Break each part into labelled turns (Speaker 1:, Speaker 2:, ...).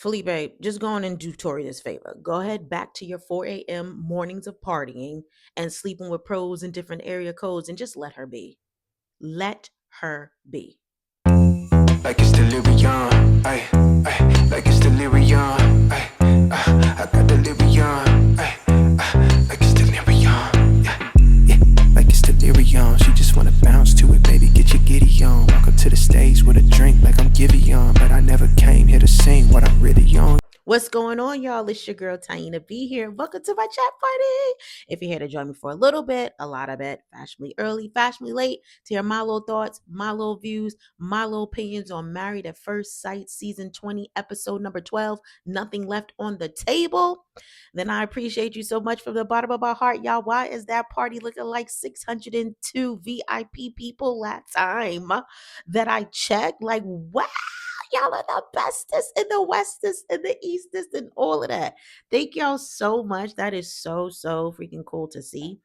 Speaker 1: Felipe, just go on and do Tori this favor. Go ahead back to your 4 a.m. mornings of partying and sleeping with pros in different area codes and just let her be. Let her be.
Speaker 2: Like it's delirium, like it's delirium, I got delirium, like it's delirium, yeah, like it's delirium. She just wanna bounce to it, baby, get your giddy on. Walk up to the stage with a drink like I'm Giveon, but I never came here to sing what I'm really on.
Speaker 1: What's going on, y'all? It's your girl Taina B here. Welcome to my chat party. If you're here to join me for a little bit, a lot of it, fashionably early, fashionably late, to hear my little thoughts, my little views, my little opinions on Married at First Sight, season 20, episode number 12, Nothing Left on the Table, then I appreciate you so much from the bottom of my heart, y'all. Why is that party looking like 602 VIP people last time that I checked? Like, wow. Y'all are the bestest and the westest and the eastest and all of that. Thank y'all so much. That is so freaking cool to see.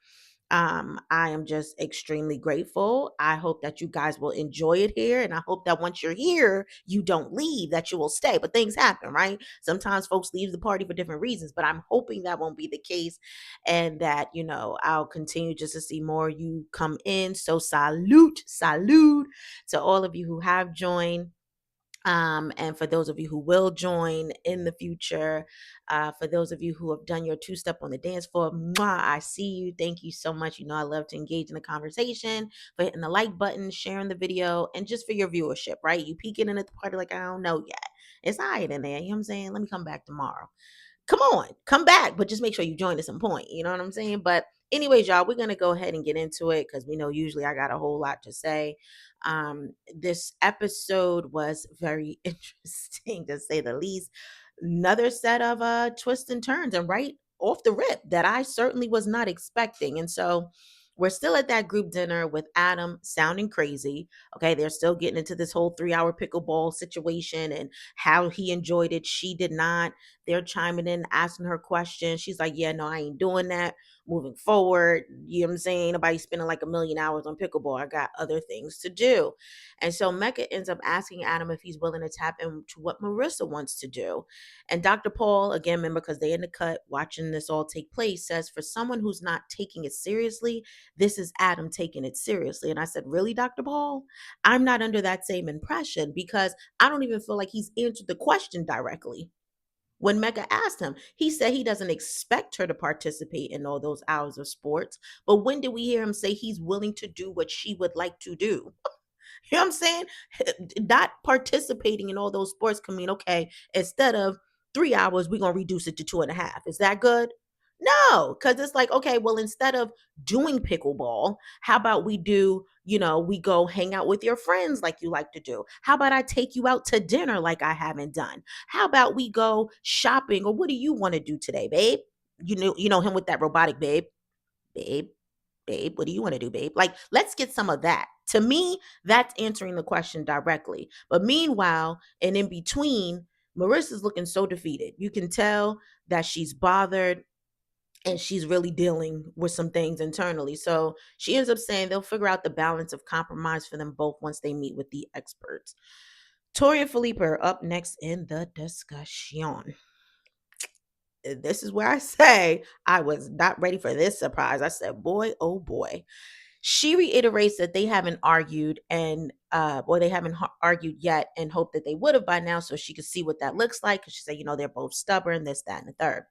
Speaker 1: I am just extremely grateful. I hope that you guys will enjoy it here, and I hope that once you're here, you don't leave, that you will stay. But things happen, right? Sometimes folks leave the party for different reasons, but I'm hoping that won't be the case, and that I'll continue just to see more of you come in. So salute to all of you who have joined. And for those of you who will join in the future, for those of you who have done your two-step on the dance floor, mwah, I see you. Thank you so much. I love to engage in the conversation, for hitting the like button, sharing the video, and just for your viewership, right? You peeking in at the party like, I don't know yet. It's all right in there. You know what I'm saying? Let me come back tomorrow. Come on, come back, but just make sure you join at some point. You know what I'm saying? But anyways, y'all, we're gonna go ahead and get into it because we know usually I got a whole lot to say. This episode was very interesting to say the least. Another set of twists and turns, and right off the rip that I certainly was not expecting. And so we're still at that group dinner with Adam sounding crazy. Okay, they're still getting into this whole 3 hour pickleball situation and how he enjoyed it. She did not. They're chiming in, asking her questions. She's like, yeah, no, I ain't doing that moving forward. You know what I'm saying? Nobody's spending like 1,000,000 hours on pickleball. I got other things to do. And so Mecca ends up asking Adam if he's willing to tap into what Marissa wants to do. And Dr. Paul, again, remember, because they in the cut watching this all take place, says for someone who's not taking it seriously, this is Adam taking it seriously. And I said, really, Dr. Paul? I'm not under that same impression because I don't even feel like he's answered the question directly. When Mecca asked him, he said he doesn't expect her to participate in all those hours of sports. But when did we hear him say he's willing to do what she would like to do? You know what I'm saying? Not participating in all those sports can mean, okay, instead of 3 hours, we're going to reduce it to 2.5. Is that good? No, because it's like, okay, well, instead of doing pickleball, how about we do, we go hang out with your friends like you like to do? How about I take you out to dinner like I haven't done? How about we go shopping, or what do you want to do today, babe? You know him with that robotic babe, babe, what do you want to do, babe? Like, let's get some of that. To me, that's answering the question directly. But meanwhile, and in between, Marissa's looking so defeated. You can tell that she's bothered and she's really dealing with some things internally. So she ends up saying they'll figure out the balance of compromise for them both once they meet with the experts. Tori and Felipe are up next in the discussion. This is where I say I was not ready for this surprise. I said, boy, oh boy. She reiterates that they haven't argued and they haven't argued yet, and hope that they would have by now so she could see what that looks like. Because she said, they're both stubborn, this, that, and the third.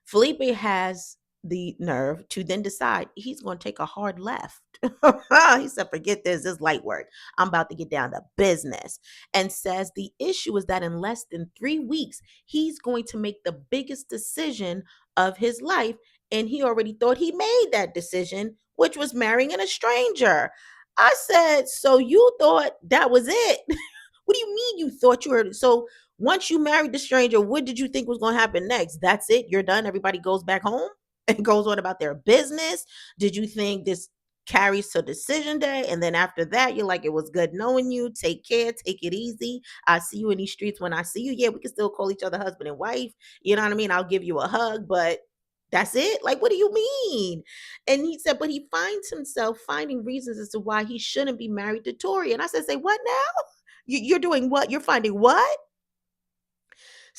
Speaker 1: Felipe has the nerve to then decide he's going to take a hard left. He said, forget this light work. I'm about to get down to business. And says the issue is that in less than 3 weeks, he's going to make the biggest decision of his life. And he already thought he made that decision, which was marrying a stranger. I said, so you thought that was it? What do you mean you thought you were? So once you married the stranger, what did you think was going to happen next? That's it? You're done? Everybody goes back home and goes on about their business? Did you think this carries to decision day? And then after that, you're like, it was good knowing you. Take care. Take it easy. I see you in these streets when I see you. Yeah, we can still call each other husband and wife. You know what I mean? I'll give you a hug, but that's it? Like, what do you mean? And he said, but he finds himself finding reasons as to why he shouldn't be married to Tori. And I said, say what now? You're doing what? You're finding what?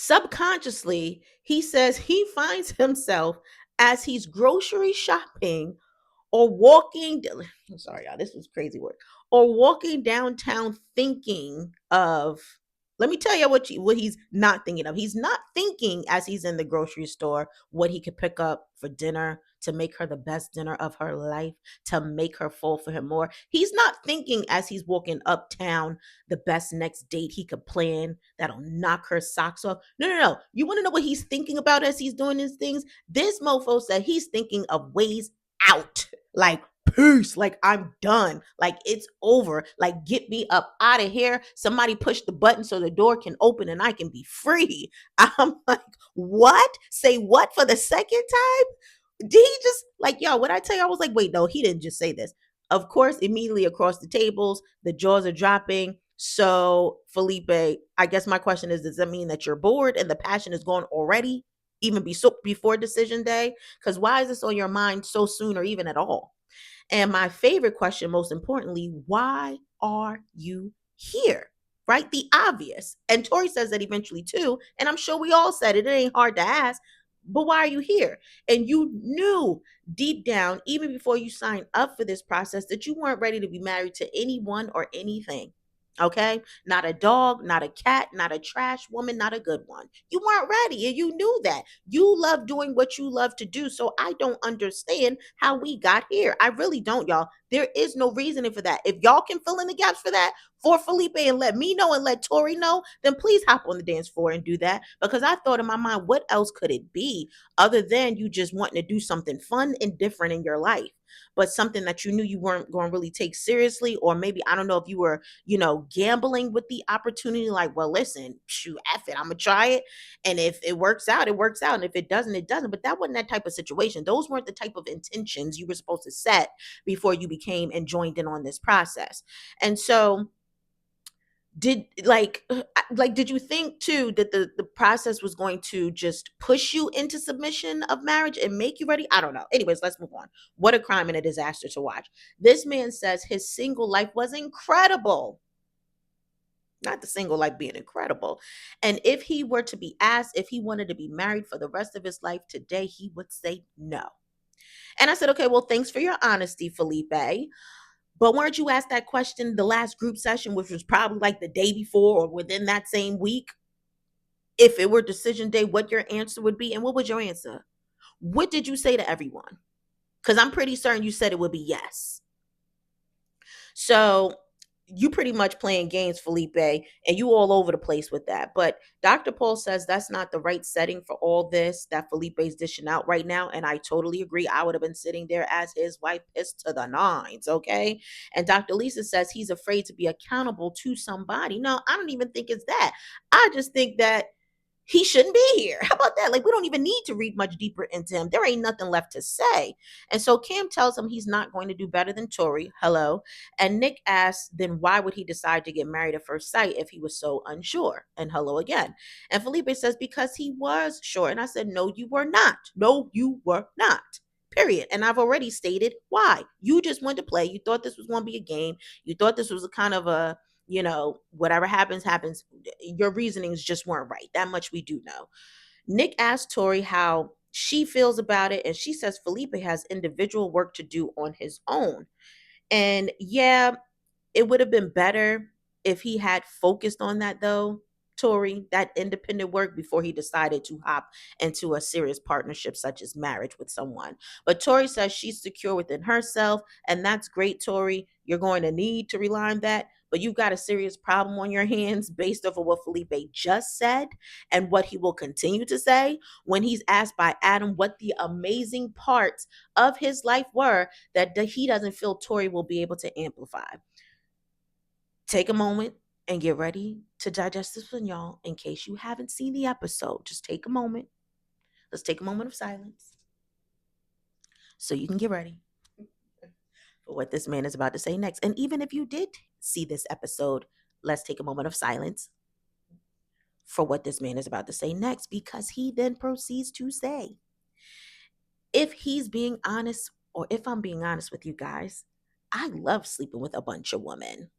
Speaker 1: Subconsciously, he says he finds himself as he's grocery shopping or walking, I'm sorry y'all, this was crazy work, or walking downtown thinking of, let me tell you what he's not thinking of. He's not thinking as he's in the grocery store what he could pick up for dinner to make her the best dinner of her life, to make her fall for him more. He's not thinking as he's walking uptown the best next date he could plan that'll knock her socks off. No, no, no. You want to know what he's thinking about as he's doing these things? This mofo said he's thinking of ways out. Like, peace. Like, I'm done. Like, it's over. Like, get me up out of here. Somebody push the button so the door can open and I can be free. I'm like, what? Say what for the second time? Did he just, like, yo, what I tell you? I was like, wait, no, he didn't just say this. Of course, immediately across the tables, the jaws are dropping. So, Felipe, I guess my question is, does that mean that you're bored and the passion is gone already? Even before decision day? Because why is this on your mind so soon or even at all? And my favorite question, most importantly, why are you here? Right? The obvious. And Tori says that eventually too. And I'm sure we all said it. It ain't hard to ask. But why are you here? And you knew deep down, even before you signed up for this process, that you weren't ready to be married to anyone or anything. Okay? Not a dog, not a cat, not a trash woman, not a good one. You weren't ready and you knew that. You love doing what you love to do. So I don't understand how we got here. I really don't, y'all. There is no reasoning for that. If y'all can fill in the gaps for that for Felipe and let me know and let Tori know, then please hop on the dance floor and do that. Because I thought in my mind, what else could it be other than you just wanting to do something fun and different in your life? But something that you knew you weren't going to really take seriously, or maybe I don't know if you were, gambling with the opportunity, like, well, listen, shoot, F it, I'm gonna try it. And if it works out, it works out. And if it doesn't, it doesn't. But that wasn't that type of situation. Those weren't the type of intentions you were supposed to set before you became and joined in on this process. And so did did you think too that the process was going to just push you into submission of marriage and make you ready? I don't know. Anyways, let's move on. What a crime and a disaster to watch. This man says his single life was incredible, not the single life being incredible. And if he were to be asked if he wanted to be married for the rest of his life today, he would say no. And I said, okay, well, thanks for your honesty, Felipe. But weren't you asked that question the last group session, which was probably like the day before or within that same week? If it were decision day, what your answer would be? And what was your answer? What did you say to everyone? Because I'm pretty certain you said it would be yes. So you pretty much playing games, Felipe, and you all over the place with that. But Dr. Paul says that's not the right setting for all this that Felipe's dishing out right now. And I totally agree. I would have been sitting there as his wife pissed to the nines, okay? And Dr. Lisa says he's afraid to be accountable to somebody. No, I don't even think it's that. I just think that he shouldn't be here. How about that? Like, we don't even need to read much deeper into him. There ain't nothing left to say. And so Cam tells him he's not going to do better than Tori. Hello. And Nick asks, then why would he decide to get married at first sight if he was so unsure? And hello again. And Felipe says, because he was sure. And I said, no, you were not. No, you were not. Period. And I've already stated why. You just wanted to play. You thought this was going to be a game. You thought this was a kind of a, whatever happens, happens. Your reasonings just weren't right. That much we do know. Nick asked Tori how she feels about it, and she says Felipe has individual work to do on his own. And yeah, it would have been better if he had focused on that though, Tori, that independent work before he decided to hop into a serious partnership such as marriage with someone. But Tori says she's secure within herself, and that's great, Tori. You're going to need to rely on that. But you've got a serious problem on your hands based off of what Felipe just said and what he will continue to say when he's asked by Adam what the amazing parts of his life were that he doesn't feel Tori will be able to amplify. Take a moment and get ready to digest this one, y'all. In case you haven't seen the episode, just take a moment. Let's take a moment of silence so you can get ready for what this man is about to say next. And even if you did see this episode, let's take a moment of silence for what this man is about to say next, because he then proceeds to say, if he's being honest, or if I'm being honest with you guys, I love sleeping with a bunch of women.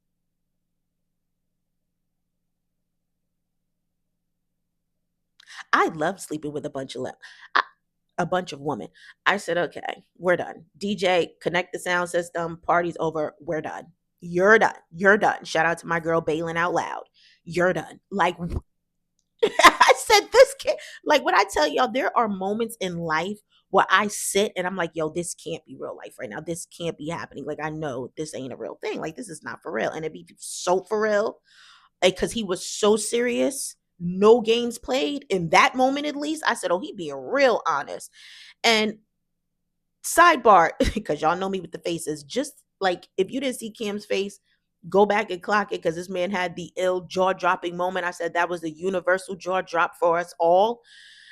Speaker 1: I love sleeping with a bunch of women. I said, okay, we're done. DJ, connect the sound system. Party's over. We're done. You're done. You're done. Shout out to my girl bailing out loud. You're done. Like I said, this can't, like when I tell y'all, there are moments in life where I sit and I'm like, yo, this can't be real life right now. This can't be happening. Like, I know this ain't a real thing. Like, this is not for real. And it'd be so for real. Like, cause he was so serious. No games played in that moment, at least. I said, oh, he being real honest. And sidebar, because y'all know me with the faces, just like if you didn't see Cam's face, go back and clock it because this man had the ill jaw dropping moment. I said that was the universal jaw drop for us all.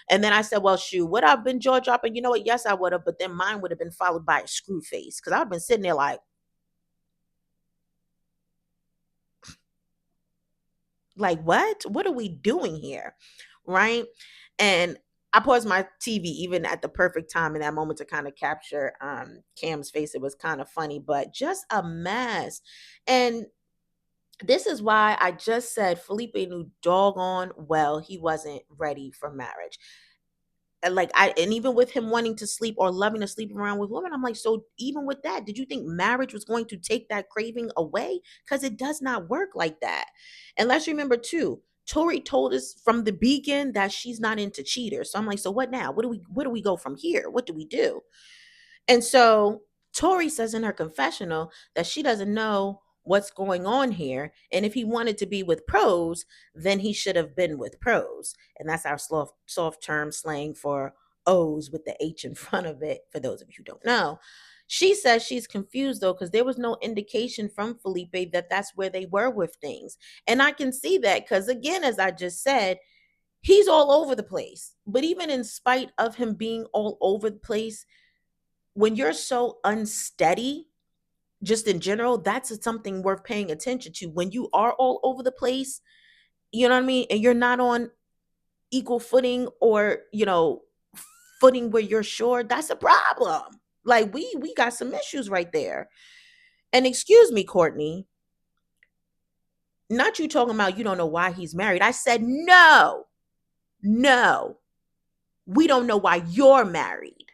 Speaker 1: And then I said, well, shoot, would I've been jaw dropping? You know what? Yes, I would have, but then mine would have been followed by a screw face because I've been sitting there like, what? What are we doing here? Right. And I paused my TV even at the perfect time in that moment to kind of capture Cam's face. It was kind of funny, but just a mess. And this is why I just said Felipe knew doggone well he wasn't ready for marriage. And like and even with him wanting to sleep or loving to sleep around with women, I'm like, so even with that, did you think marriage was going to take that craving away? Because it does not work like that. And let's remember too, Tori told us from the beginning that she's not into cheaters. So I'm like, so what now? What do we go from here? What do we do? And so Tori says in her confessional that she doesn't know what's going on here. And if he wanted to be with pros, then he should have been with pros. And that's our soft term slang for O's with the H in front of it, for those of you who don't know. She says she's confused though, because there was no indication from Felipe that that's where they were with things. And I can see that because, again, as I just said, he's all over the place. But even in spite of him being all over the place, when you're so unsteady, just in general, that's something worth paying attention to. When you are all over the place, you know what I mean? And you're not on equal footing or, footing where you're sure, that's a problem. Like we got some issues right there. And excuse me, Courtney, not you talking about you don't know why he's married. I said no. No. We don't know why you're married.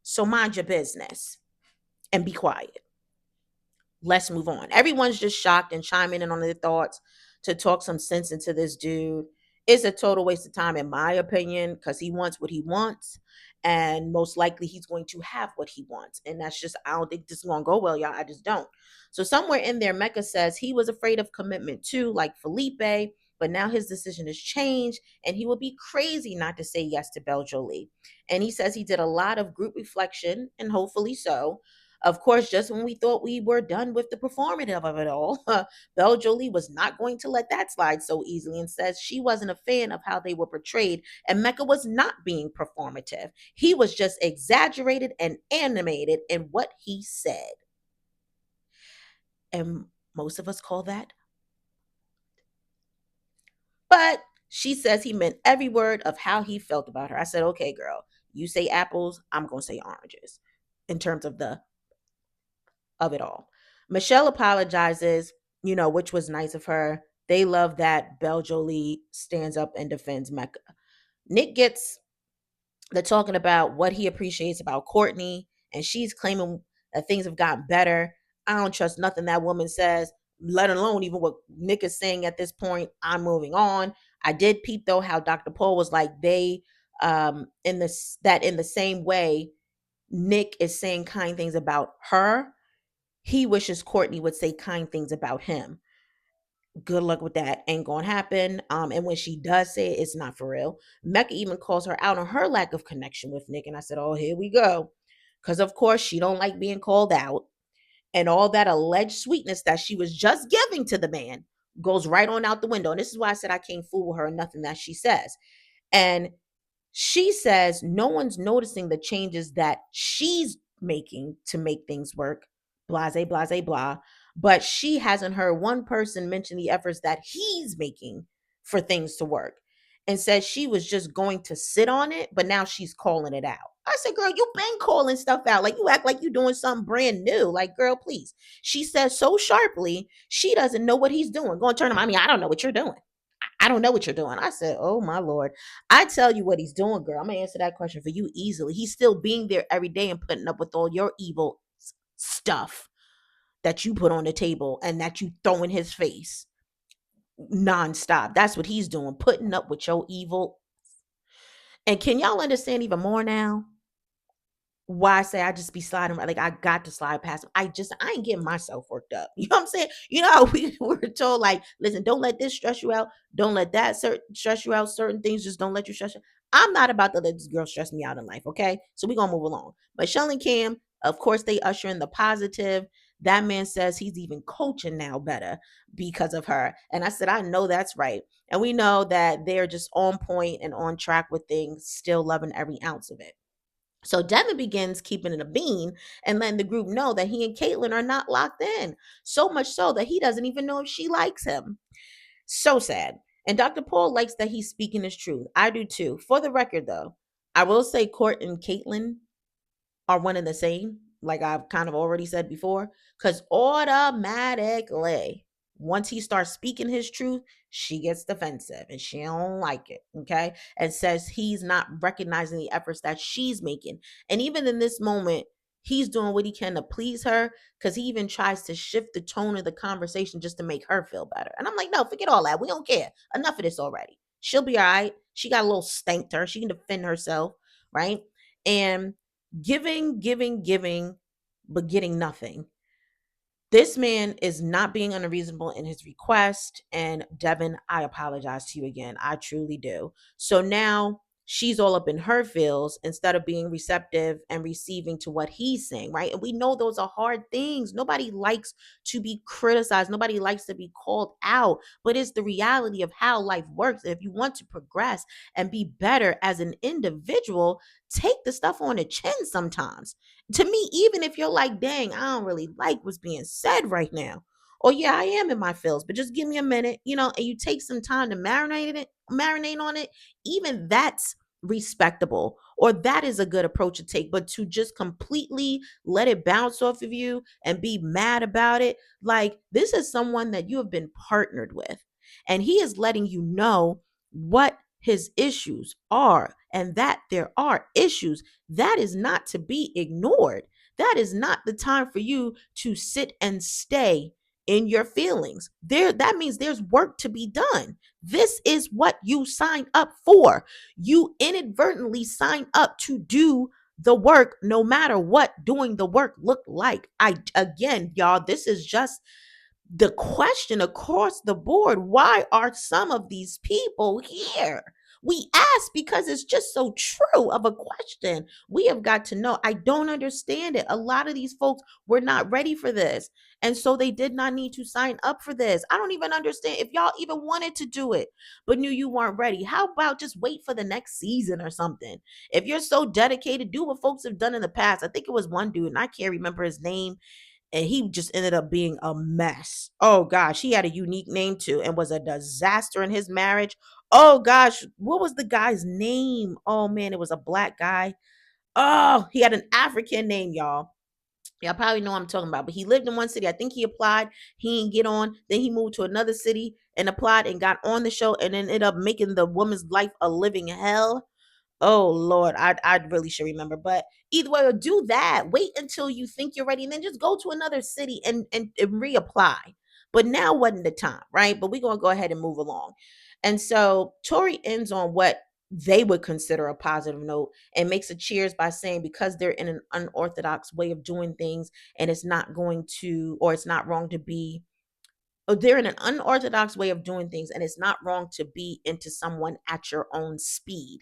Speaker 1: So mind your business and be quiet. Let's move on. Everyone's just shocked and chiming in on their thoughts to talk some sense into this dude. It's a total waste of time, in my opinion, because he wants what he wants. And most likely he's going to have what he wants. And that's just, I don't think this is going to go well, y'all. I just don't. So, somewhere in there, Mecca says he was afraid of commitment too, like Felipe, but now his decision has changed and he would be crazy not to say yes to Beljolie. And he says he did a lot of group reflection, and hopefully so. Of course, just when we thought we were done with the performative of it all, Belle Jolie was not going to let that slide so easily and says she wasn't a fan of how they were portrayed, and Mecca was not being performative. He was just exaggerated and animated in what he said. And most of us call that. But she says he meant every word of how he felt about her. I said, okay, girl, you say apples, I'm going to say oranges in terms of it all. Michelle apologizes, which was nice of her. They love that Belle Jolie stands up and defends Mecca. Nick gets the talking about what he appreciates about Courtney, and she's claiming that things have gotten better. I don't trust nothing that woman says, let alone even what Nick is saying at this point. I'm moving on. I did peep though how Dr. Paul was like they in this that in the same way Nick is saying kind things about her, he wishes Courtney would say kind things about him. Good luck with that. Ain't gonna happen. And when she does say it, it's not for real. Mecca even calls her out on her lack of connection with Nick. And I said, oh, here we go. Because of course she don't like being called out. And all that alleged sweetness that she was just giving to the man goes right on out the window. And this is why I said I can't fool her, nothing that she says. And she says no one's noticing the changes that she's making to make things work. Blase, blase, blah. But she hasn't heard one person mention the efforts that he's making for things to work, and says she was just going to sit on it, but now she's calling it out. I said, girl, you been calling stuff out. Like you act like you're doing something brand new. Like, girl, please. She says so sharply, she doesn't know what he's doing. Go and turn him. I mean, I don't know what you're doing. I don't know what you're doing. I said, oh my Lord. I tell you what he's doing, girl. I'm gonna answer that question for you easily. He's still being there every day and putting up with all your evil stuff that you put on the table and that you throw in his face nonstop. That's what he's doing, putting up with your evil. And can y'all understand even more now? Why I say I just be sliding like I got to slide past him. I ain't getting myself worked up. You know what I'm saying? You know how we were told, like, listen, don't let this stress you out. Don't let that stress you out. Certain things just don't let you stress you. I'm not about to let this girl stress me out in life. Okay. So we're gonna move along. But Shell and Cam, of course, they usher in the positive. That man says he's even coaching now better because of her. And I said, I know that's right. And we know that they're just on point and on track with things, still loving every ounce of it. So Devin begins keeping it a bean and letting the group know that he and Caitlyn are not locked in. So much so that he doesn't even know if she likes him. So sad. And Dr. Paul likes that he's speaking his truth. I do too. For the record, though, I will say Court and Caitlyn are one and the same, like I've kind of already said before, because automatically, once he starts speaking his truth, she gets defensive and she don't like it, okay? And says he's not recognizing the efforts that she's making. And even in this moment, he's doing what he can to please her because he even tries to shift the tone of the conversation just to make her feel better. And I'm like, no, forget all that. We don't care. Enough of this already. She'll be all right. She got a little stank to her. She can defend herself, right? And giving, but getting nothing. This man is not being unreasonable in his request. And Devin, I apologize to you again. I truly do. So now she's all up in her feels instead of being receptive and receiving to what he's saying, right? And we know those are hard things. Nobody likes to be criticized, nobody likes to be called out, but it's the reality of how life works. If you want to progress and be better as an individual, take the stuff on the chin sometimes. To me, even if you're like, dang, I don't really like what's being said right now. Or yeah, I am in my feels, but just give me a minute, and you take some time to marinate on it, even that's respectable, or that is a good approach to take. But to just completely let it bounce off of you and be mad about it, like, this is someone that you have been partnered with, and he is letting you know what his issues are, and that there are issues. That is not to be ignored. That is not the time for you to sit and stay in your feelings. That means there's work to be done. This is what you signed up for. You inadvertently signed up to do the work, no matter what doing the work looked like. Again, y'all, this is just the question across the board. Why are some of these people here? We ask because it's just so true of a question. We have got to know. I don't understand it. A lot of these folks were not ready for this. And so they did not need to sign up for this. I don't even understand if y'all even wanted to do it, but knew you weren't ready. How about just wait for the next season or something? If you're so dedicated, do what folks have done in the past. I think it was one dude, and I can't remember his name, and he just ended up being a mess. Oh gosh, he had a unique name too and was a disaster in his marriage. Oh gosh, what was the guy's name? Oh man, it was a black guy. Oh, he had an African name, y'all. Y'all probably know what I'm talking about, but he lived in one city. I think he applied, he didn't get on. Then he moved to another city and applied and got on the show and then ended up making the woman's life a living hell. Oh Lord, I really should remember. But either way, or do that. Wait until you think you're ready, and then just go to another city and reapply. But now wasn't the time, right? But we're gonna go ahead and move along. And so Tori ends on what they would consider a positive note and makes a cheers by saying because they're in an unorthodox way of doing things and it's not going to, or it's not wrong to be, or they're in an unorthodox way of doing things and it's not wrong to be into someone at your own speed.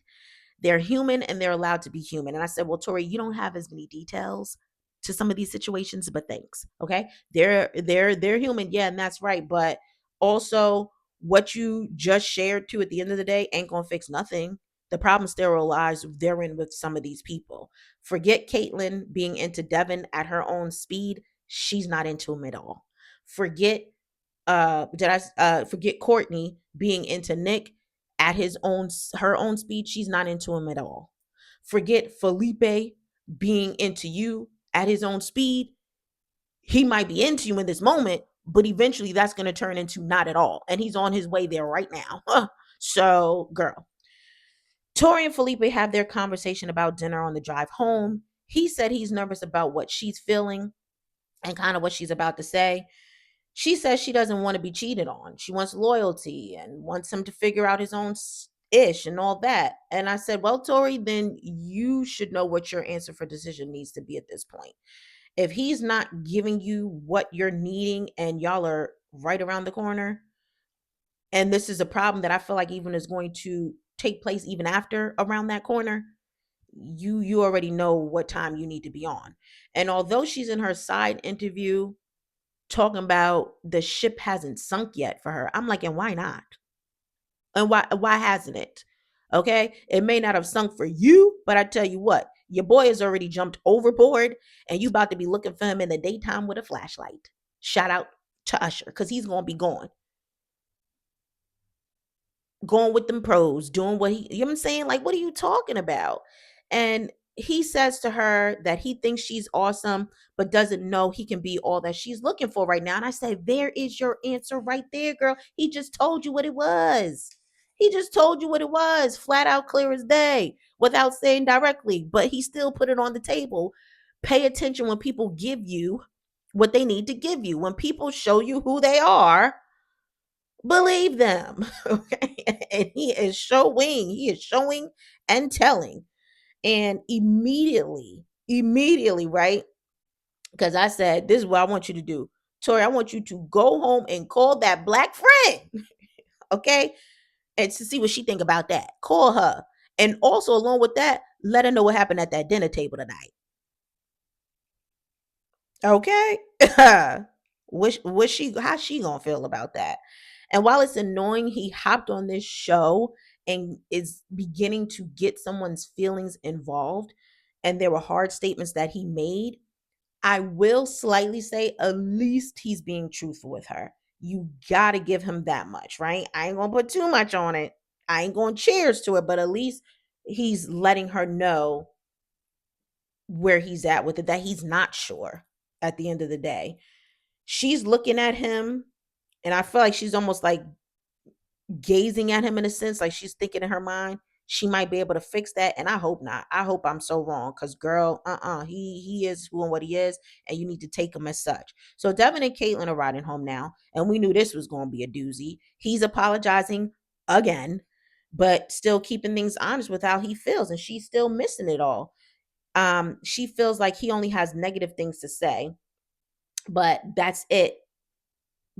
Speaker 1: They're human and they're allowed to be human. And I said, well, Tori, you don't have as many details to some of these situations, but thanks. Okay. They're human. Yeah, and that's right. But also what you just shared to at the end of the day ain't gonna fix nothing. The problem still lies therein with some of these people. Forget Caitlyn being into Devin at her own speed. She's not into him at all. Forget did I forget Courtney being into Nick at his own her own speed. She's not into him at all. Forget Felipe being into you at his own speed. He might be into you in this moment, but eventually that's going to turn into not at all. And he's on his way there right now. So, girl, Tori and Felipe have their conversation about dinner on the drive home. He said he's nervous about what she's feeling and kind of what she's about to say. She says she doesn't want to be cheated on. She wants loyalty and wants him to figure out his own ish and all that. And I said, well, Tori, then you should know what your answer for decision needs to be at this point. If he's not giving you what you're needing and y'all are right around the corner, and this is a problem that I feel like even is going to take place even after around that corner, you already know what time you need to be on. And although she's in her side interview talking about the ship hasn't sunk yet for her, I'm like, and why not? And why hasn't it? Okay, it may not have sunk for you, but I tell you what, your boy has already jumped overboard, and you about to be looking for him in the daytime with a flashlight. Shout out to Usher, because he's gonna be going with them pros, doing what he, you know what I'm saying? Like, what are you talking about? And he says to her that he thinks she's awesome, but doesn't know he can be all that she's looking for right now. And I say, there is your answer right there, girl. He just told you what it was. He just told you what it was, flat out, clear as day, without saying directly, but he still put it on the table. Pay attention when people give you what they need to give you. When people show you who they are, believe them. Okay. And he is showing and telling. And immediately, right? Because I said, this is what I want you to do. Tori, I want you to go home and call that black friend. Okay. And to see what she think about that. Call her. And also along with that, let her know what happened at that dinner table tonight. Okay. What she how she gonna feel about that? And while it's annoying, he hopped on this show and is beginning to get someone's feelings involved. And there were hard statements that he made. I will slightly say at least he's being truthful with her. You gotta give him that much, right? I ain't gonna put too much on it. I ain't gonna cheers to it, but at least he's letting her know where he's at with it, that he's not sure at the end of the day. She's looking at him, and I feel like she's almost like gazing at him in a sense, like she's thinking in her mind she might be able to fix that. And I hope not. I hope I'm so wrong, because girl, he is who and what he is, and you need to take him as such. So Devon and Caitlyn are riding home now, and we knew this was going to be a doozy. He's apologizing again, but still keeping things honest with how he feels, and she's still missing it all. She feels like he only has negative things to say, but that's it,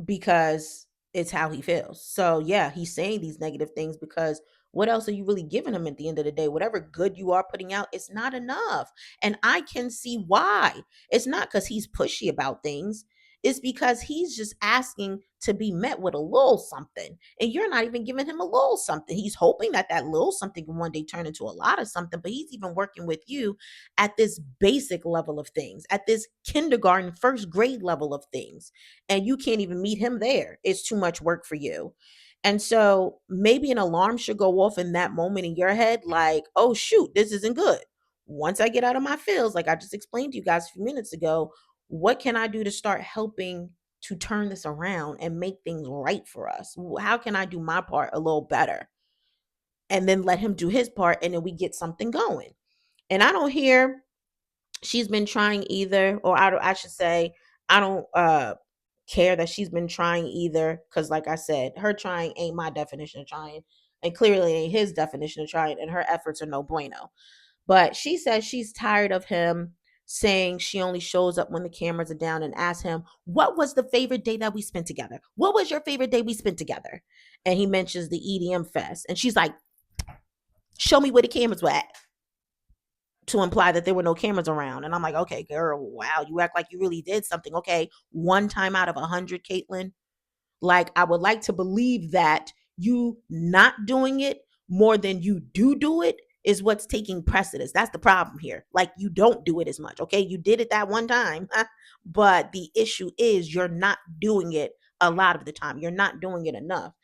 Speaker 1: because it's how he feels. So yeah, he's saying these negative things because what else are you really giving him at the end of the day? Whatever good you are putting out, it's not enough. And I can see why. It's not because he's pushy about things. It's because he's just asking to be met with a little something. And you're not even giving him a little something. He's hoping that that little something can one day turn into a lot of something, but he's even working with you at this basic level of things, at this kindergarten, first grade level of things, and you can't even meet him there. It's too much work for you. And so maybe an alarm should go off in that moment in your head, like, oh, shoot, this isn't good. Once I get out of my feels, like I just explained to you guys a few minutes ago, what can I do to start helping to turn this around and make things right for us? How can I do my part a little better? And then let him do his part, and then we get something going. And I don't hear she's been trying either, or I should say, I don't care that she's been trying either, because like I said, her trying ain't my definition of trying, and clearly ain't his definition of trying, and her efforts are no bueno. But she says she's tired of him saying she only shows up when the cameras are down, and asks him, what was the favorite day that we spent together? What was your favorite day we spent together? And he mentions the EDM fest, and she's like, show me where the cameras were at, to imply that there were no cameras around. And I'm like, okay, girl, wow, you act like you really did something. Okay, one time out of 100, Caitlyn. Like, I would like to believe that you not doing it more than you do it is what's taking precedence. That's the problem here. Like, you don't do it as much. Okay, you did it that one time, but the issue is you're not doing it a lot of the time. You're not doing it enough.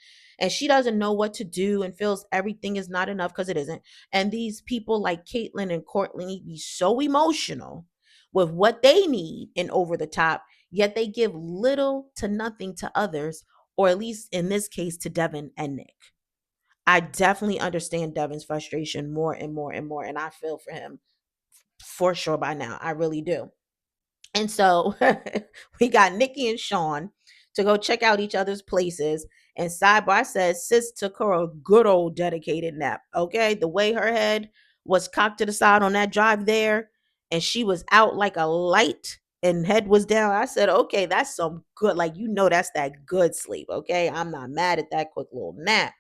Speaker 1: And she doesn't know what to do and feels everything is not enough, because it isn't. And these people like Caitlyn and Courtney be so emotional with what they need and over the top. yet they give little to nothing to others, or at least in this case to Devon and Nick. I definitely understand Devon's frustration more and more and more, and I feel for him for sure by now. I really do. And so we got Nikki and Sean to go check out each other's places. And Sidebar says sis took her a good old dedicated nap. Okay. The way her head was cocked to the side on that drive there, and she was out like a light and head was down. I said, okay, that's some good, like, that's that good sleep. Okay. I'm not mad at that quick little nap.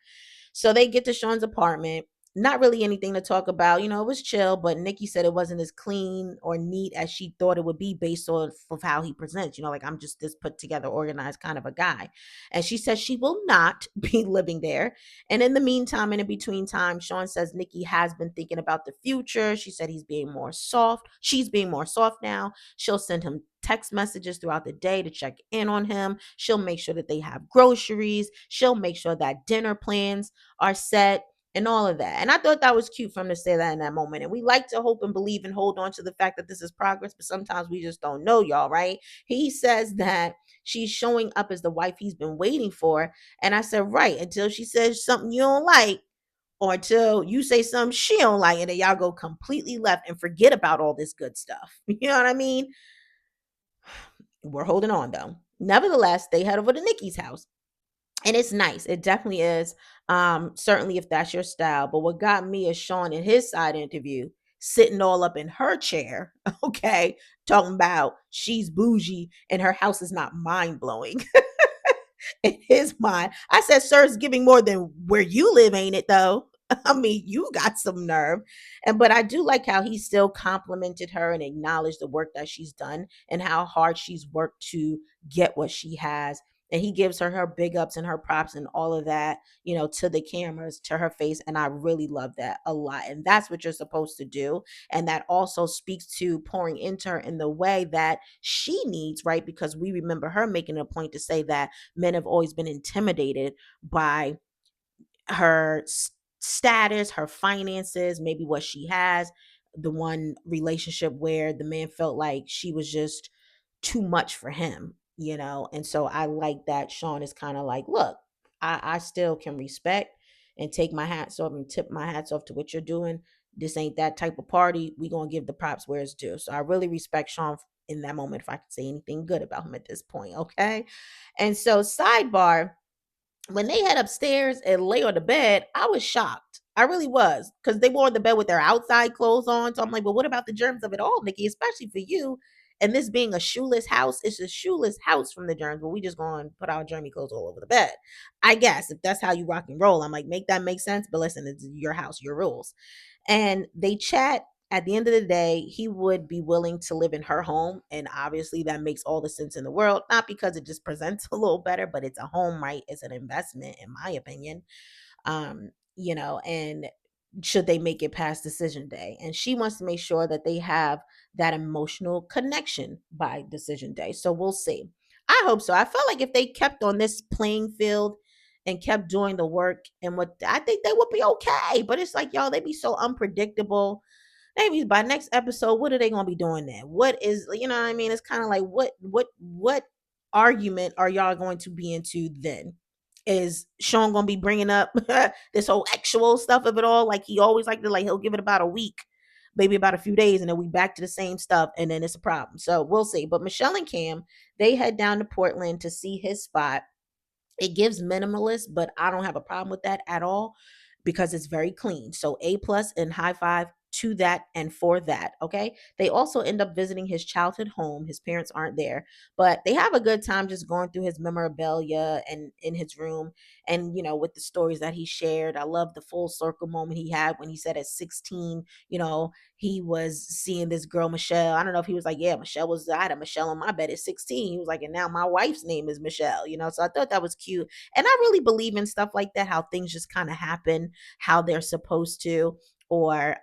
Speaker 1: So they get to Sean's apartment. Not really anything to talk about. It was chill, but Nikki said it wasn't as clean or neat as she thought it would be based off of how he presents. Like, I'm just this put together, organized kind of a guy. And she says she will not be living there. And in the meantime, and in between time, Sean says Nikki has been thinking about the future. She said he's being more soft. She's being more soft now. She'll send him text messages throughout the day to check in on him. She'll make sure that they have groceries. She'll make sure that dinner plans are set and all of that. And I thought that was cute for him to say that in that moment. And we like to hope and believe and hold on to the fact that this is progress, but sometimes we just don't know, y'all, right? He says that she's showing up as the wife he's been waiting for. And I said, right, until she says something you don't like, or until you say something she don't like, and then y'all go completely left and forget about all this good stuff. You know what I mean? We're holding on though. Nevertheless, they head over to Nikki's house, and it's nice. It definitely is. Certainly if that's your style. But what got me is Sean in his side interview sitting all up in her chair, okay, talking about she's bougie and her house is not mind blowing. In his mind, I said, "Sir, it's giving more than where you live, ain't it? Though." I mean, you got some nerve. But I do like how he still complimented her and acknowledged the work that she's done and how hard she's worked to get what she has. And he gives her big ups and her props and all of that, to the cameras, to her face. And I really love that a lot. And that's what you're supposed to do. And that also speaks to pouring into her in the way that she needs, right? Because we remember her making a point to say that men have always been intimidated by her status, her finances, maybe what she has. The one relationship where the man felt like she was just too much for him. And so I like that Sean is kind of like, look, I still can respect and take my hats off and tip my hats off to what you're doing. This ain't that type of party. We gonna give the props where it's due. So I really respect Sean in that moment, if I could say anything good about him at this point. Okay. And so sidebar, when they head upstairs and lay on the bed, I was shocked. I really was, because they were on the bed with their outside clothes on. So I'm like, well, what about the germs of it all, Nikki? Especially for you. And this being a shoeless house, it's a shoeless house from the germs, but we just going to put our germy clothes all over the bed. I guess if that's how you rock and roll, I'm like, make that make sense. But listen, it's your house, your rules. And they chat. At the end of the day, he would be willing to live in her home. And obviously, that makes all the sense in the world. Not because it just presents a little better, but it's a home, right? It's an investment, in my opinion. And should they make it past decision day? And she wants to make sure that they have that emotional connection by decision day. So we'll see. I hope so. I felt like if they kept on this playing field and kept doing the work, and what I think they would be okay. But it's like, y'all, they be so unpredictable. Maybe by next episode, what are they gonna be doing then? What is, what I mean? It's kind of like, what argument are y'all going to be into then? Is Sean gonna be bringing up this whole actual stuff of it all, like he always like to, like he'll give it about a week, maybe about a few days, and then we back to the same stuff, and then it's a problem. So we'll see. But Michelle and Cam, they head down to Portland to see his spot. It gives minimalist, but I don't have a problem with that at all because it's very clean. So A plus and high five to that and for that. Okay. They also end up visiting his childhood home. His parents aren't there, but they have a good time just going through his memorabilia and in his room, and with the stories that he shared. I love the full circle moment he had when he said at 16, he was seeing this girl, Michelle. I don't know if he was like, yeah, I had a Michelle on my bed at 16. He was like, and now my wife's name is Michelle. So I thought that was cute. And I really believe in stuff like that, how things just kind of happen, how they're supposed to, or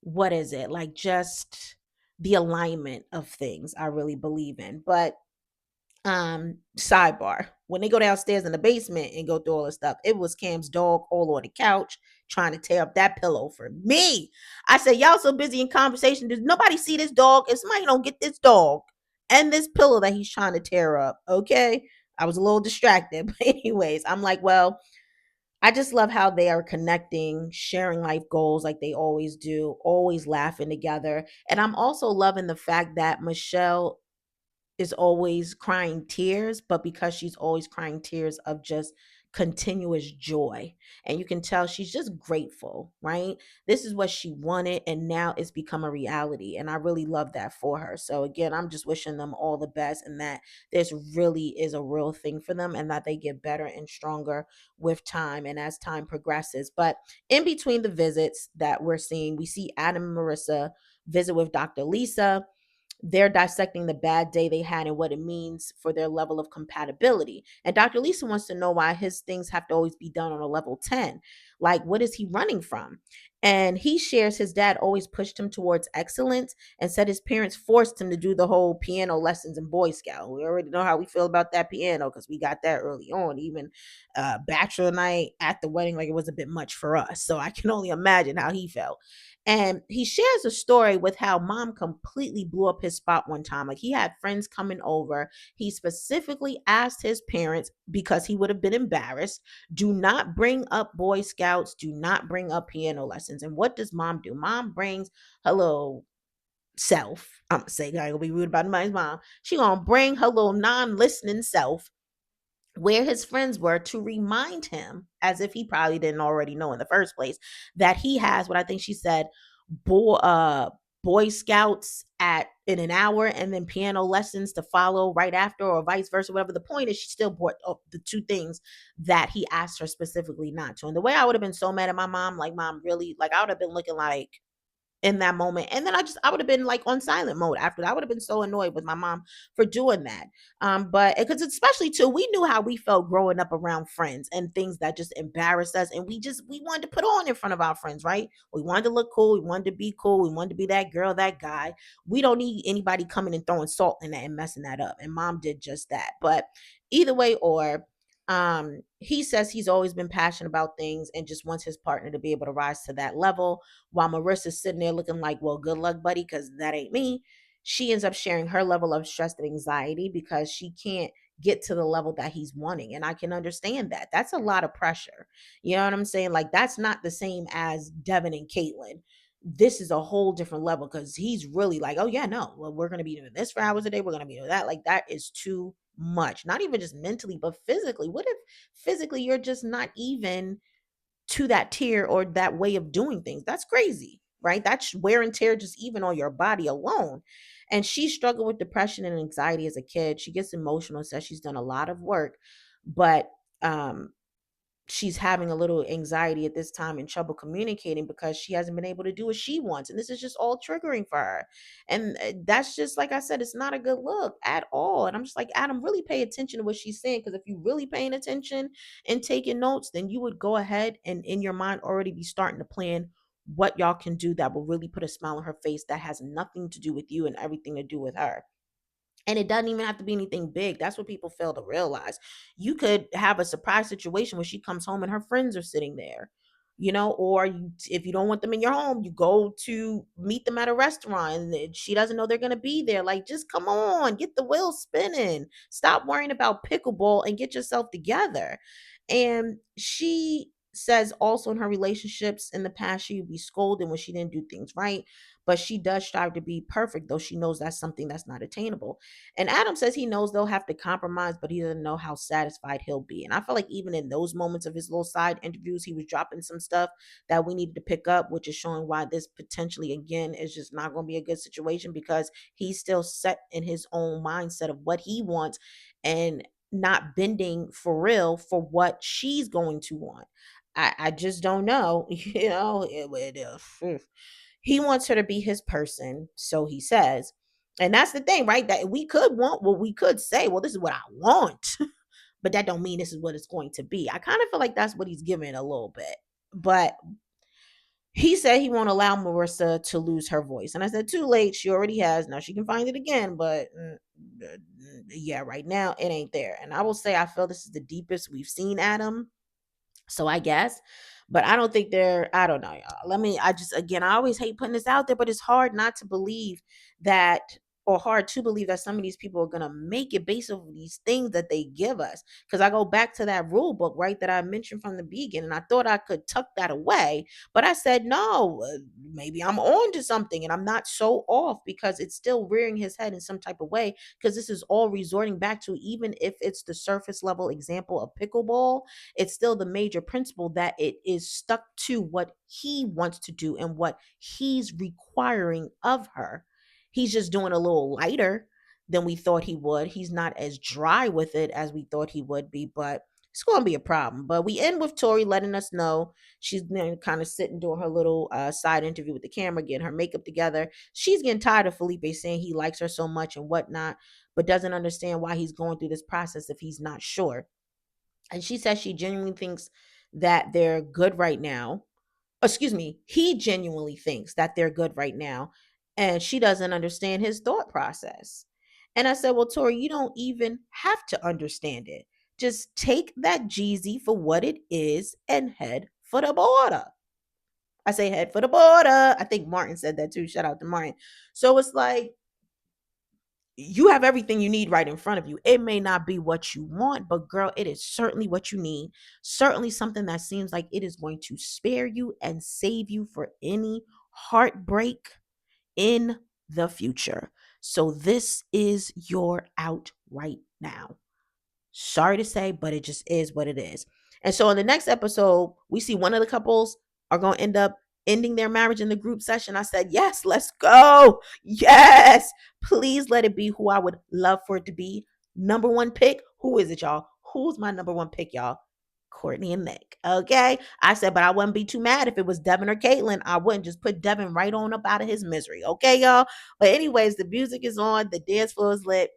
Speaker 1: what is it? Like, just the alignment of things I really believe in. But sidebar, when they go downstairs in the basement and go through all the stuff, it was Cam's dog all on the couch trying to tear up that pillow for me. I said, y'all so busy in conversation, does nobody see this dog? If somebody don't get this dog and this pillow that he's trying to tear up. Okay. I was a little distracted. But, anyways, I'm like, well, I just love how they are connecting, sharing life goals like they always do, always laughing together. And I'm also loving the fact that Michelle is always crying tears, but because she's always crying tears of just continuous joy. And you can tell she's just grateful, right? This is what she wanted, and now it's become a reality. And I really love that for her. So, again, I'm just wishing them all the best and that this really is a real thing for them and that they get better and stronger with time and as time progresses. But in between the visits that we're seeing, we see Adam and Marissa visit with Dr. Lisa. They're dissecting the bad day they had and what it means for their level of compatibility. And Dr. Lisa wants to know why his things have to always be done on a level 10. Like, what is he running from? And he shares his dad always pushed him towards excellence and said his parents forced him to do the whole piano lessons in Boy Scout. We already know how we feel about that piano because we got that early on. Even bachelor night at the wedding, like it was a bit much for us. So I can only imagine how he felt. And he shares a story with how mom completely blew up his spot one time. Like, he had friends coming over. He specifically asked his parents, because he would have been embarrassed, do not bring up Boy Scouts, do not bring up piano lessons. And what does mom do? Mom brings her little self. I'm gonna say, I ain't gonna be rude about my mom. She gonna bring her little non-listening self where his friends were to remind him, as if he probably didn't already know in the first place, that he has what I think she said, boy, Boy Scouts at in an hour and then piano lessons to follow right after, or vice versa. Whatever the point is, she still brought up the two things that he asked her specifically not to. And the way I would have been so mad at my mom, like, mom, really, like, I would have been looking like in that moment. And then I would have been like on silent mode after that. I would have been so annoyed with my mom for doing that. But because especially too, we knew how we felt growing up around friends and things that just embarrassed us. And we wanted to put on in front of our friends, right? We wanted to look cool, we wanted to be cool, we wanted to be that girl, that guy. We don't need anybody coming and throwing salt in that and messing that up. And mom did just that. But either way, or he says he's always been passionate about things and just wants his partner to be able to rise to that level, while Marissa's sitting there looking like, well, good luck, buddy, because that ain't me. She ends up sharing her level of stress and anxiety because she can't get to the level that he's wanting. And I can understand that. That's a lot of pressure. You know what I'm saying? Like, that's not the same as Devon and Caitlyn. This is a whole different level because he's really like, oh, yeah, no, well, we're going to be doing this for hours a day. We're going to be doing that. Like, that is too much. Not even just mentally, but physically. What if physically you're just not even to that tier or that way of doing things? That's crazy, right? That's wear and tear just even on your body alone. And she struggled with depression and anxiety as a kid. She gets emotional, says she's done a lot of work, but um she's having a little anxiety at this time and trouble communicating because she hasn't been able to do what she wants, and this is just all triggering for her. And that's just, like I said, it's not a good look at all. And I'm just like, Adam, really pay attention to what she's saying, because if you're really paying attention and taking notes, then you would go ahead and in your mind already be starting to plan what y'all can do that will really put a smile on her face, that has nothing to do with you and everything to do with her. And it doesn't even have to be anything big. That's what people fail to realize. You could have a surprise situation where she comes home and her friends are sitting there, or if you don't want them in your home, you go to meet them at a restaurant and she doesn't know they're going to be there. Like, just come on, get the wheel spinning. Stop worrying about pickleball and get yourself together. And she says also in her relationships in the past, she would be scolded when she didn't do things right, but she does strive to be perfect, though she knows that's something that's not attainable. And Adam says he knows they'll have to compromise, but he doesn't know how satisfied he'll be. And I feel like even in those moments of his little side interviews, he was dropping some stuff that we needed to pick up, which is showing why this potentially, again, is just not going to be a good situation, because he's still set in his own mindset of what he wants and not bending for real for what she's going to want. I just don't know. He wants her to be his person, so he says. And that's the thing, right? That we could want, well, we could say, well, this is what I want, but that don't mean this is what it's going to be. I kind of feel like that's what he's giving a little bit. But he said he won't allow Marissa to lose her voice. And I said, too late. She already has. Now she can find it again, but yeah, right now it ain't there. And I will say, I feel this is the deepest we've seen Adam. So I guess, but I don't think I don't know, y'all. I just, again, I always hate putting this out there, but it's hard not to believe that or hard to believe that some of these people are going to make it based on these things that they give us. Because I go back to that rule book, right, that I mentioned from the beginning. I thought I could tuck that away, but I said, no, maybe I'm on to something and I'm not so off, because it's still rearing his head in some type of way. Because this is all resorting back to, even if it's the surface level example of pickleball, it's still the major principle that it is stuck to what he wants to do and what he's requiring of her. He's just doing a little lighter than we thought he would. He's not as dry with it as we thought he would be, but it's going to be a problem. But we end with Tori letting us know she's kind of sitting doing her little side interview with the camera, getting her makeup together. She's getting tired of Felipe saying he likes her so much and whatnot, but doesn't understand why he's going through this process if he's not sure. And she says she genuinely thinks that they're good right now. Excuse me, he genuinely thinks that they're good right now, and she doesn't understand his thought process. And I said, well, Tori, you don't even have to understand it. Just take that Jeezy for what it is and head for the border. I say head for the border. I think Martin said that too. Shout out to Martin. So it's like, you have everything you need right in front of you. It may not be what you want, but girl, it is certainly what you need. Certainly something that seems like it is going to spare you and save you for any heartbreak in the future. So this is your out right now. Sorry to say, but it just is what it is. And so in the next episode, we see one of the couples are going to end up ending their marriage in the group session. I said, yes, let's go. Yes, please let it be who I would love for it to be. Number one pick. Who is it, y'all? Who's my number one pick, y'all? Courtney and Nick. Okay. I said, but I wouldn't be too mad if it was Devon or Caitlyn. I wouldn't just put Devon right on up out of his misery. Okay, y'all. But anyways, the music is on. The dance floor is lit.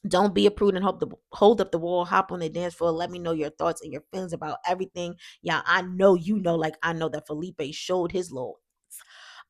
Speaker 1: Don't be a prude and hold up the wall, hop on the dance floor. Let me know your thoughts and your feelings about everything. Yeah, I know you know, like I know that Felipe showed his little,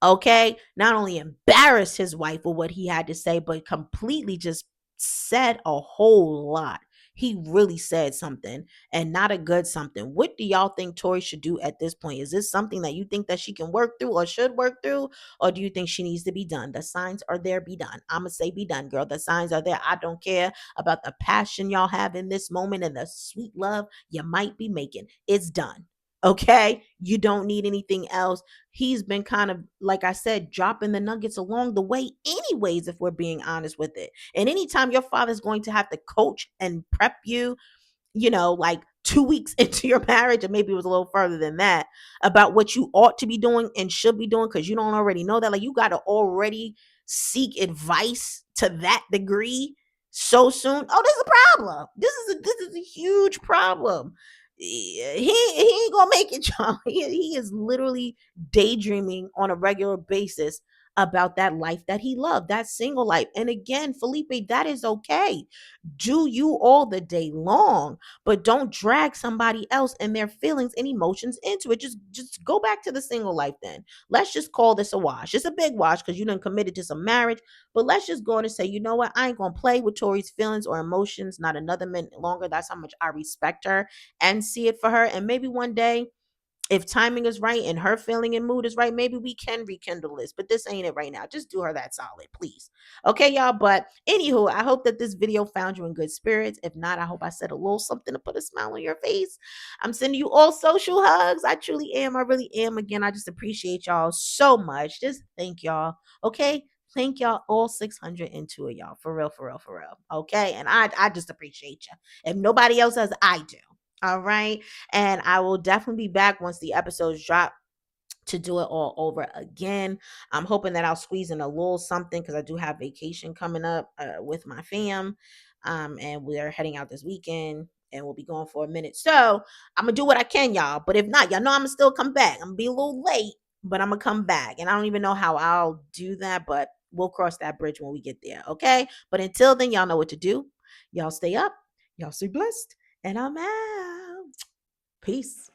Speaker 1: okay, not only embarrassed his wife with what he had to say, but completely just said a whole lot. He really said something, and not a good something. What do y'all think Tori should do at this point? Is this something that you think that she can work through or should work through? Or do you think she needs to be done? The signs are there, be done. I'ma say be done, girl. The signs are there. I don't care about the passion y'all have in this moment and the sweet love you might be making. It's done. Okay? You don't need anything else. He's been kind of, like I said, dropping the nuggets along the way, anyways, if we're being honest with it. And anytime your father's going to have to coach and prep you, like 2 weeks into your marriage, or maybe it was a little further than that, about what you ought to be doing and should be doing, because you don't already know that. Like, you got to already seek advice to that degree so soon. Oh, this is a problem. This is a huge problem. He ain't gonna make it, y'all. He is literally daydreaming on a regular basis about that life that he loved, that single life. And again, Felipe, that is okay. Do you all the day long, but don't drag somebody else and their feelings and emotions into it. Just go back to the single life then. Let's just call this a wash. It's a big wash because you done committed to some marriage, but let's just go on and say, you know what? I ain't gonna play with Tori's feelings or emotions not another minute longer. That's how much I respect her and see it for her. And maybe one day, if timing is right and her feeling and mood is right, maybe we can rekindle this. But this ain't it right now. Just do her that solid, please. Okay, y'all. But anywho, I hope that this video found you in good spirits. If not, I hope I said a little something to put a smile on your face. I'm sending you all social hugs. I truly am. I really am. Again, I just appreciate y'all so much. Just thank y'all. Okay. Thank y'all, all 602 of y'all. For real, for real, for real. Okay. And I just appreciate you. If nobody else does, I do. All right. And I will definitely be back once the episodes drop to do it all over again. I'm hoping that I'll squeeze in a little something because I do have vacation coming up with my fam. And we're heading out this weekend and we'll be going for a minute. So I'm going to do what I can, y'all. But if not, y'all know I'm going to still come back. I'm going to be a little late, but I'm going to come back. And I don't even know how I'll do that, but we'll cross that bridge when we get there. Okay. But until then, y'all know what to do. Y'all stay up. Y'all stay blessed. And I'm out. Peace.